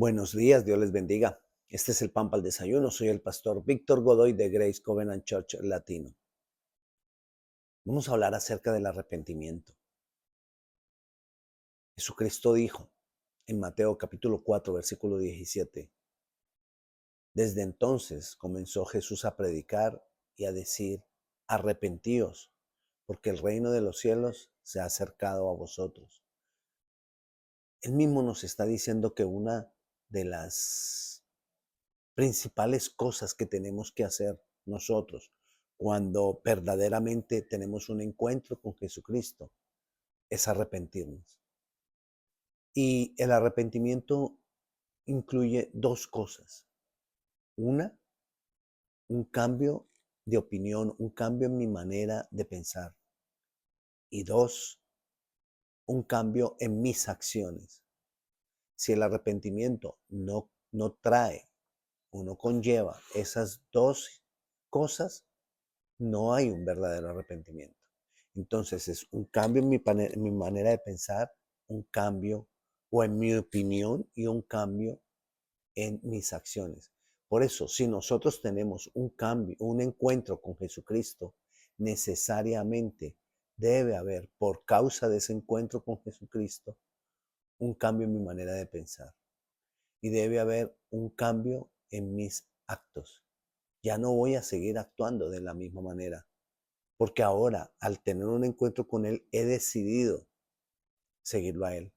Buenos días, Dios les bendiga. Este es el Pan para el Desayuno. Soy el pastor Víctor Godoy de Grace Covenant Church Latino. Vamos a hablar acerca del arrepentimiento. Jesucristo dijo en Mateo capítulo 4, versículo 17. Desde entonces comenzó Jesús a predicar y a decir, arrepentíos, porque el reino de los cielos se ha acercado a vosotros. Él mismo nos está diciendo que una de las principales cosas que tenemos que hacer nosotros cuando verdaderamente tenemos un encuentro con Jesucristo es arrepentirnos. Y el arrepentimiento incluye dos cosas. Una, un cambio de opinión, un cambio en mi manera de pensar. Y dos, un cambio en mis acciones. Si el arrepentimiento no trae o no conlleva esas dos cosas, no hay un verdadero arrepentimiento. Entonces es un cambio en mi manera de pensar, un cambio o en mi opinión y un cambio en mis acciones. Por eso, si nosotros tenemos un cambio, un encuentro con Jesucristo, necesariamente debe haber, por causa de ese encuentro con Jesucristo, un cambio en mi manera de pensar. Y debe haber un cambio en mis actos. Ya no voy a seguir actuando de la misma manera. Porque ahora, al tener un encuentro con Él, he decidido seguirlo a Él.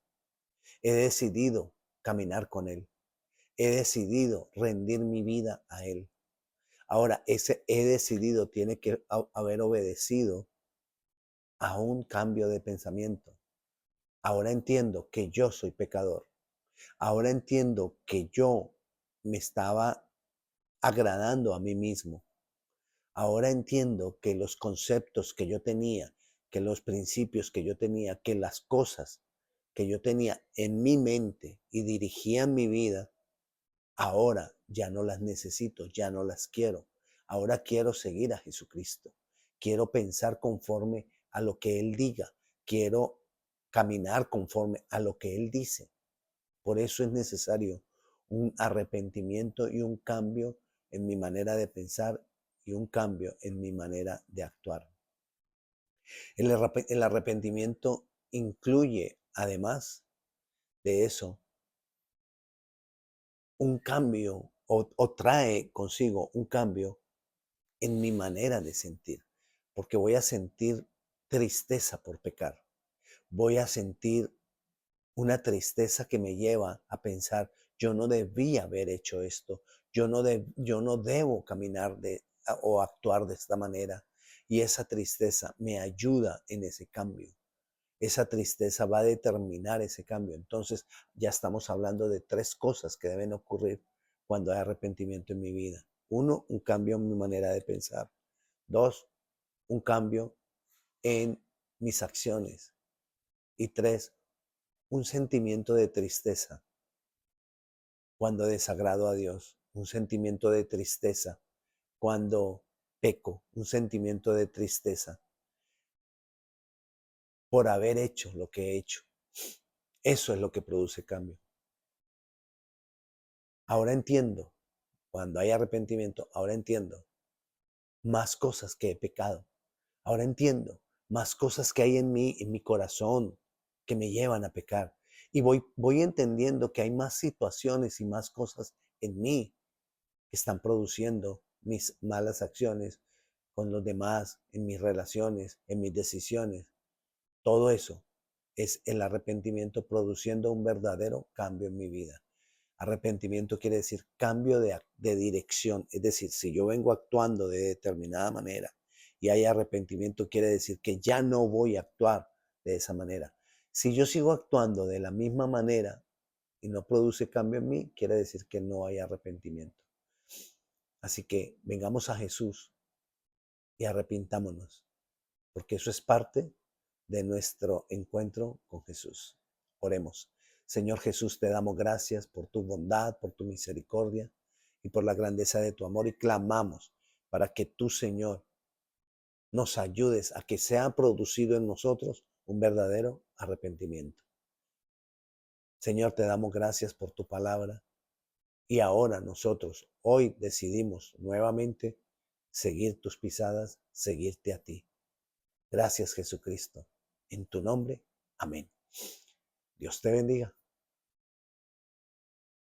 He decidido caminar con Él. He decidido rendir mi vida a Él. Ahora, ese he decidido tiene que haber obedecido a un cambio de pensamiento. Ahora entiendo que yo soy pecador. Ahora entiendo que yo me estaba agradando a mí mismo. Ahora entiendo que los conceptos que yo tenía, que los principios que yo tenía, que las cosas que yo tenía en mi mente y dirigían mi vida, ahora ya no las necesito, ya no las quiero. Ahora quiero seguir a Jesucristo. Quiero pensar conforme a lo que Él diga. Quiero caminar conforme a lo que Él dice. Por eso es necesario un arrepentimiento y un cambio en mi manera de pensar y un cambio en mi manera de actuar. El arrepentimiento incluye, además de eso, un cambio o trae consigo un cambio en mi manera de sentir, porque voy a sentir tristeza por pecar. Voy a sentir una tristeza que me lleva a pensar, yo no debía haber hecho esto, yo no debo caminar o actuar de esta manera. Y esa tristeza me ayuda en ese cambio. Esa tristeza va a determinar ese cambio. Entonces ya estamos hablando de tres cosas que deben ocurrir cuando hay arrepentimiento en mi vida. Uno, un cambio en mi manera de pensar. Dos, un cambio en mis acciones. Y tres, un sentimiento de tristeza cuando desagrado a Dios, un sentimiento de tristeza cuando peco, un sentimiento de tristeza por haber hecho lo que he hecho. Eso es lo que produce cambio. Ahora entiendo, cuando hay arrepentimiento, ahora entiendo más cosas que he pecado. Ahora entiendo más cosas que hay en mi corazón, que me llevan a pecar. Y voy entendiendo que hay más situaciones y más cosas en mí que están produciendo mis malas acciones con los demás, en mis relaciones, en mis decisiones. Todo eso es el arrepentimiento produciendo un verdadero cambio en mi vida. Arrepentimiento quiere decir cambio de dirección. Es decir, si yo vengo actuando de determinada manera y hay arrepentimiento, quiere decir que ya no voy a actuar de esa manera. Si yo sigo actuando de la misma manera y no produce cambio en mí, quiere decir que no hay arrepentimiento. Así que vengamos a Jesús y arrepintámonos, porque eso es parte de nuestro encuentro con Jesús. Oremos. Señor Jesús, te damos gracias por tu bondad, por tu misericordia y por la grandeza de tu amor y clamamos para que tú, Señor, nos ayudes a que sea producido en nosotros un verdadero arrepentimiento. Señor, te damos gracias por tu palabra. Y ahora nosotros, hoy decidimos nuevamente seguir tus pisadas, seguirte a ti. Gracias, Jesucristo. En tu nombre, amén. Dios te bendiga.